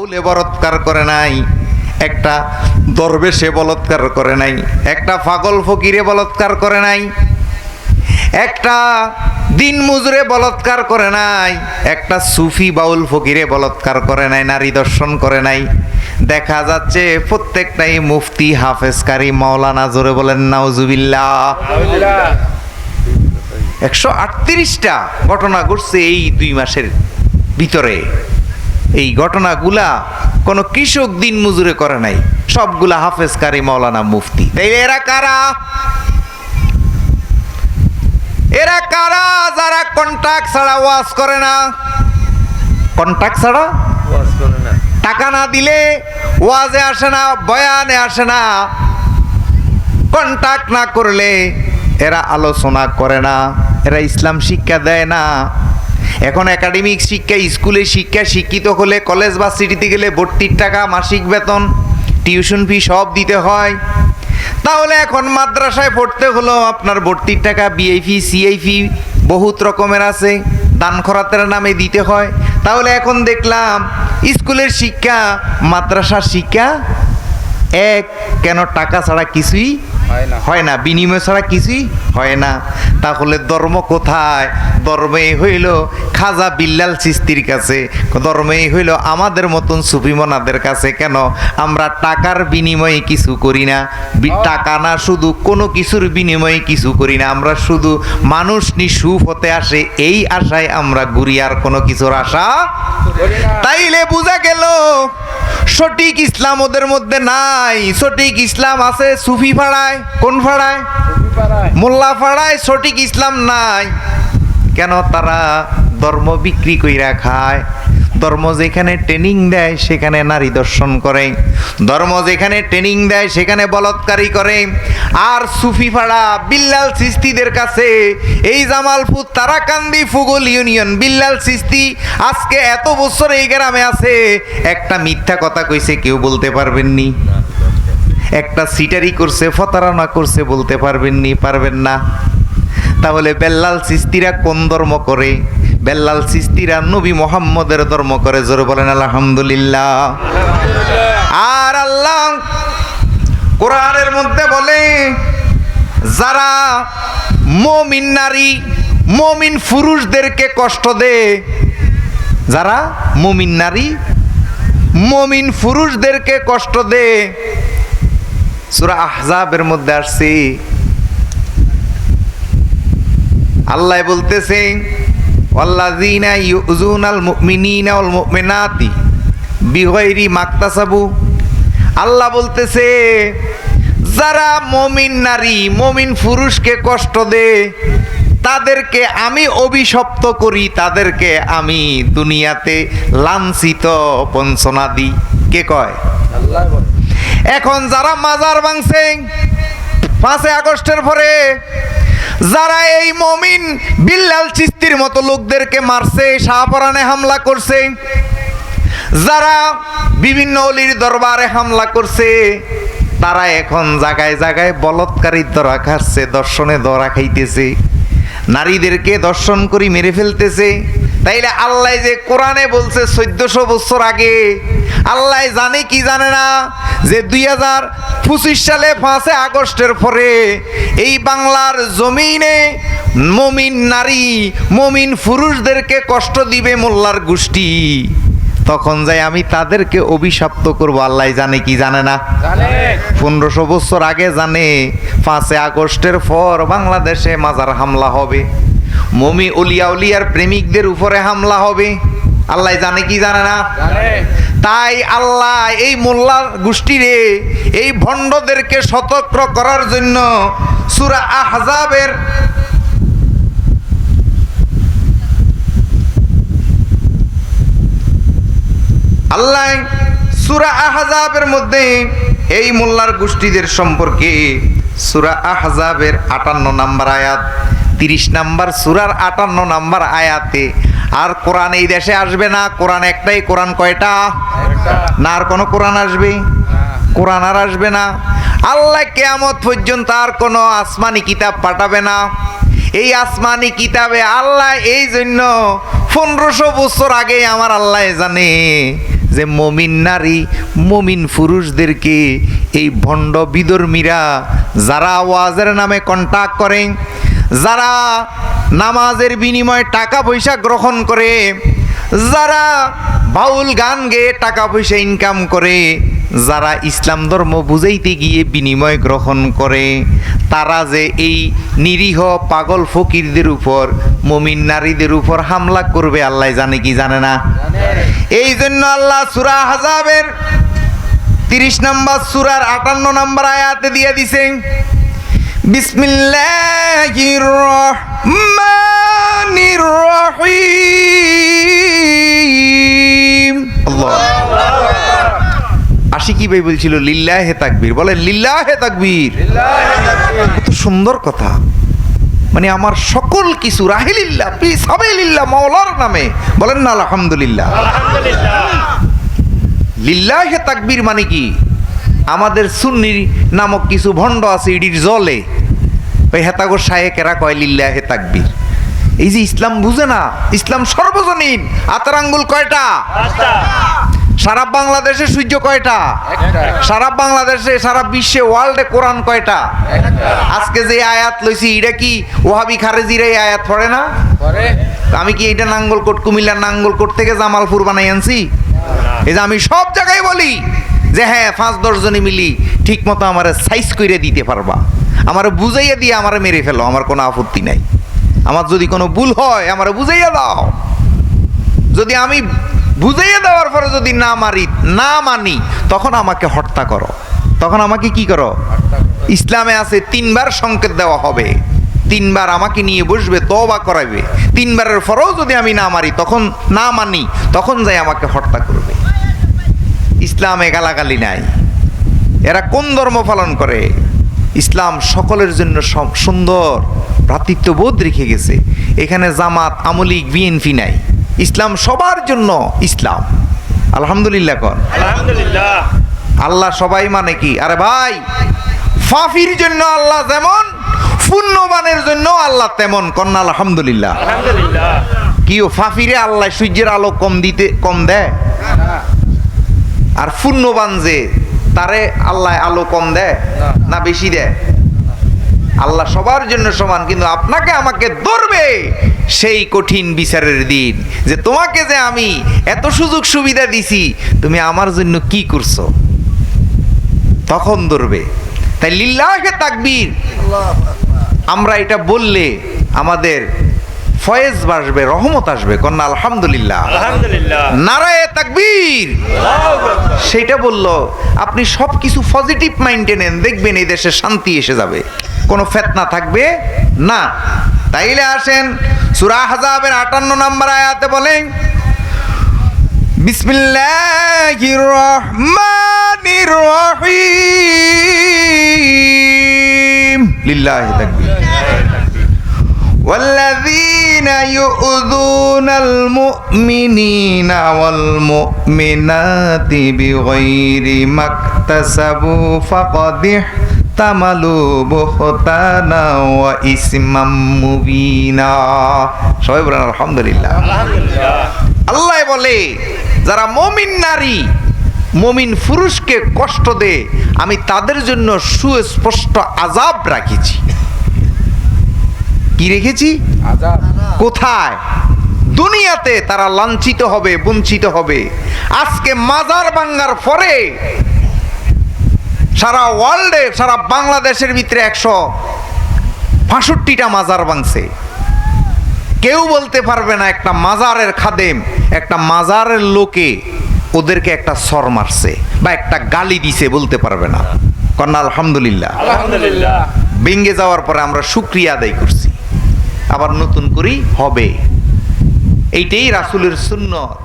ফুলে বলৎকার করে নাই, একটা দরবেশে বলৎকার করে নাই, একটা পাগল ফকিরে বলৎকার করে নাই, একটা দিন মজুরে বলৎকার করে নাই, একটা সুফি বাউল ফকিরে বলৎকার করে নাই, নারী দর্শন করে নাই। দেখা যাচ্ছে প্রত্যেকটাই মুফতি, হাফেজ, কারি, মাওলানা। জোরে বলেন নাউজুবিল্লাহ। 138টা ঘটনা ঘটছে এই 2 মাসের ভিতরে। এই ঘটনাগুলা কোনো কৃষক দিন মজুরে করে নাই, সবগুলা হাফেজ, কারি, মাওলানা, মুফতি। তাই এরা কারা? এরা কারা যারা কন্ট্রাক্ট ছাড়া ওয়াজ করে না? কন্ট্রাক্ট ছাড়া ওয়াজ করে না। টাকা না দিলে ওয়াজে আসে না, বয়ানে আসে না। কন্ট্রাক্ট না করলে এরা আলোচনা করে না, এরা ইসলাম শিক্ষা দেয় না। এখন একাডেমিক শিক্ষা, স্কুলে শিক্ষা, শিক্ষিত হলে কলেজ বা সিটিতে গেলে ভর্তির টাকা, মাসিক বেতন, টিউশন ফি সব দিতে হয়। তাহলে এখন মাদ্রাসায় পড়তে হলো আপনার ভর্তির টাকা, বিএ ফি, সিএ ফি বহুত রকমের আছে, দান খরাতের নামে দিতে হয়। তাহলে এখন দেখলাম স্কুলের শিক্ষা, মাদ্রাসার শিক্ষা এক। কেন? টাকা ছাড়া কিছুই হয় না, বিনিময় ছাড়া কিছুই হয় না। তাহলে ধর্ম কোথায়? ধর্মে হইল খাজা বিল্লাল চিস্তির কাছে, ধর্মে হইল আমাদের মতন সুফিমনাদের কাছে। কেন? আমরা টাকার বিনিময়ে কিছু করি না, টাকা না, শুধু কোনো কিছুর বিনিময়ে কিছু করি না। আমরা শুধু মানুষ নিঃসুফ হতে আসে এই আশায় আমরা ঘুরি, আর কোনো কিছুর আশা। তাইলে বোঝা গেল সঠিক ইসলাম ওদের মধ্যে নাই। সঠিক ইসলাম আছে সুফি ফাড়ায়। কোন ফাড়ায়? মোল্লা ফাড়ায়। সঠিক ইসলাম নাই। কেন? তারা ধর্ম বিক্রি কইরা খায়। ধর্ম যেখানে ট্রেনিং দেয় সেখানে নারী দর্শন করে, ধর্ম যেখানে ট্রেনিং দেয় সেখানে বলৎকারী করে। আর সুফি ফাড়া বিল্লাল চিস্তিদের কাছে, এই জামালপুর তারাকান্দি ফুগল ইউনিয়ন বিল্লাল চিস্তি আজকে এত বছর এই গ্রামে আছে, একটা মিথ্যা কথা কইছে কেউ বলতে পারবেননি? একটা সিটারি করছে, ফতারানা করছে বলতে পারবেননি? পারবেন না। তাহলে বেল্লাল চিস্তিরা কোন ধর্ম করে? বেল্লাল চিস্তিরা নবী মুহাম্মদের ধর্ম করে। জোরে বলেন আলহামদুলিল্লাহ। আর আল্লাহ কোরআনের মধ্যে বলে, যারা মুমিন নারী, মুমিন পুরুষদেরকে কষ্ট দেয়, যারা মুমিন নারী, মুমিন পুরুষদেরকে কষ্ট দেয়, সূরা আহজাবের মধ্যে আসছে। আল্লাহ বলতেছে, ওয়াল্লাযীনা ইউযুনাল মুমিনিনা ওয়াল মুমিনাতি বিগাইরি মাকতাসাবু। আল্লাহ বলতেছে, যারা মুমিন নারী, মুমিন পুরুষকে কষ্ট দেয়, তাদেরকে আমি অভিশপ্ত করি, তাদেরকে আমি দুনিয়াতে লাঞ্ছিত বঞ্চনা দিই। কে কয়? আল্লাহ বলে। এখন যারা মাজার ভাঙছে 5 আগস্টের পরে, যারা এই মুমিন বিল্লাল চিস্তির মতো লোকদেরকে মারছে, শাহপরানে হামলা করছে, যারা বিভিন্ন অলির দরবারে হামলা করছে, তারা এখন জায়গায় জায়গায় বলৎকারীর ধরা খাচ্ছে, দর্শনে ধরা খাইতেছে, নারীদেরকে দর্শন করে মেরে ফেলতেছে। তাইলে আল্লাহ যে কোরআনে বলছে 1400 বছর আগে, আল্লাহ জানে কি জানে না যে 2025 সালে 5 আগস্টের পরে এই বাংলার জমিনে মুমিন নারী, মুমিন পুরুষদেরকে কষ্ট দিবে মোল্লার গোষ্ঠী, তখন যাই আমি তাদেরকে অভিশপ্ত করব। আল্লাহ জানে কি জানে না? 1500 বছর আগে জানে 5 আগস্টের পর বাংলাদেশে মাজার হামলা হবে, মমি উলিয়া উলিয়ার প্রেমিকদের উপরে হামলা হবে। আল্লাহ জানে কি জানে না? তাই আল্লাহ এই মোল্লার গোষ্ঠীরে, এই ভণ্ডদেরকে সতর্ক করার জন্য সূরা আহজাবের আল্লাহ সূরা আহজাবের মধ্যে এই মোল্লার গোষ্ঠীদের সম্পর্কে সূরা আহজাবের 58 নম্বর আয়াত, 30 নম্বর সূরার 58 নম্বর আয়াতে। আর কোরআন এই দেশে আসবে না। কোরআন একটাই। কোরআন কয়টা? না আর কোনো কোরআন আসবে? কোরআন আর আসবে না। আল্লাহ কিয়ামত পর্যন্ত আর কোনো আসমানি কিতাব পাঠাবে না। এই আসমানি কিতাবে আল্লাহ এই জন্য 1500 বছর আগে আমার আল্লাহ জানে যে মমিন নারী মমিন পুরুষদেরকে এই ভণ্ড বিধর্মীরা যারা ওয়াজের নামে কন্টাক্ট করে, যারা নামাজের বিনিময়ে টাকা পয়সা গ্রহণ করে, যারা বাউল গান গেয়ে টাকা পয়সা ইনকাম করে, যারা ইসলাম ধর্ম বুঝাইতে গিয়ে বিনিময় গ্রহণ করে, তারা যে এই নিরীহ পাগল ফকিরদের উপর, মুমিন নারীদের উপর হামলা করবে আল্লাহ জানে কি জানে না? এই জন্য আল্লাহ সূরা আহজাবের 30 নম্বর সূরার 58 নম্বর আয়াতে দিয়ে দিছে, বিসমিল্লাহির রহমানির রহিম। আল্লাহ আশিকি ভাই বলছিল লিল্লাহে তাকবীর, বলেন লিল্লাহে তাকবীর। কত সুন্দর কথা, মানে আমার সকল কিছু রাহিলিল্লাহ ফি সাবিলিল্লাহ, মাওলার নামে, বলেন না আলহামদুলিল্লাহ। লিল্লাহে তাকবীর মানে কি? আমাদের সুন্নি নামক কিছু ভণ্ড আছে, ইডির জলে ওই হেতাগো শায়েকেরা কয় লিল্লাহে তাকবীর। এই যে ইসলাম বুঝে না, ইসলাম সর্বজনীন। আতার আঙ্গুল কয়টা? সারা বাংলাদেশে সূর্য কয়টা? সারা বাংলাদেশে, সারা বিশ্বে, ওয়ার্ল্ডে কোরআন কয়টা? আজকে যে আয়াত লইছি এটা কি ওহাবি খারেজির এই আয়াত পড়ে না? আমি কি এটা নাঙ্গলকোট, কুমিল্লার নাঙ্গলকোট থেকে জামালপুর বানাই আনছি? এই যে আমি সব জায়গায় বলি যে হ্যাঁ 5-10 জনে মিলি ঠিক মতো আমার সাইজ করে দিতে পারবা, আমার বুঝাইয়া দিয়ে আমার মেরে ফেলো, আমার কোনো আপত্তি নাই। আমার যদি কোনো ভুল হয় আমার বুঝাইয়া দাও। যদি আমি বুঝাইয়া দেওয়ার পরে যদি না মানি তখন আমাকে হত্যা করো, তখন আমাকে কি করো? ইসলামে আছে 3 বার সংকেত দেওয়া হবে, 3 বার আমাকে নিয়ে বসবে, তওবা করাবে। 3 বারের পরেও যদি আমি না মানি তখন যাই আমাকে হত্যা করবে। ইসলামে গালাগালি নাই। এরা কোন ধর্ম পালন করে? ইসলাম সকলের জন্য সুন্দর ভ্রাতৃত্ববোধ রেখে গেছে। এখানে জামাত, আমলিক, বিএনপি নাই। ইসলাম সবার জন্য ইসলাম। আলহামদুলিল্লাহ কোন আলহামদুলিল্লাহ। আল্লাহ সবাই মানে কি? আরে ভাই, ফাফির জন্য আল্লাহ যেমন, পুণ্যবানের জন্য আল্লাহ তেমন। কন্যা আলহামদুলিল্লাহ। আলহামদুলিল্লাহ। কিও ফাফিরে আল্লাহ সূর্যের আলো কম দেয়? আর পুণ্যবান যে তারে আল্লাহ আলো কম দেয় না বেশি দেয়? আল্লাহ সবার জন্য সমান, কিন্তু আপনাকে আমাকে ধরবে সেই কঠিন বিচারের দিন, যে তোমাকে যে আমি এত সুযোগ সুবিধা দিছি তুমি আমার জন্য কি করছো, তখন ধরবে। তাই লিল্লাহে তাকবীর, আমরা এটা বললে আমাদের ফয়েজ আসবে, রহমত আসবে। কন্যা আলহামদুলিল্লাহ। আলহামদুলিল্লাহ। নারায়ে তাকবীর। সেটা বললো আপনি সব কিছু পজিটিভ মাইন্ডে নেন, দেখবেন এই দেশে শান্তি এসে যাবে, কোনো ফিতনা থাকবে না। তাইলে আসেন সূরা আহজাবের 58 নম্বর আয়াতে বলেন, বিসমিল্লাহির রহমানির রহিম। লিল্লাহি তাকবীর। والذين يؤذون المؤمنين والمؤمنات بغير ما اكتسبوا فقد احتملوا بهتانا وإثما مبينا। সবাই বলেন আলহামদুলিল্লাহ। আল্লাহ বলে যারা মুমিন নারী মুমিন পুরুষকে কষ্ট দেয় আমি তাদের জন্য সুস্পষ্ট আযাব রাখেছি। কি রেখেছি? আযাব। কোথায়? দুনিয়াতে তারা লাঞ্ছিত হবে, বঞ্চিত হবে। আজকে মাজার ভাঙার পরে সারা ওয়ার্ল্ডে, সারা বাংলাদেশের ভিতরে 165টা মাজার ভাঙছে। কেউ বলতে পারবে না একটা মাজারের খাদেম, একটা মাজারের লোকে ওদেরকে একটা সর মারছে বা একটা গালি দিছে, বলতে পারবে না। কন্যা আলহামদুলিল্লাহ। আলহামদুলিল্লাহ। ভেঙে যাওয়ার পরে আমরা শুকরিয়া আদায় করছি, আবার নতুন করেই হবে। এইটাই রাসূলের সুন্নাত।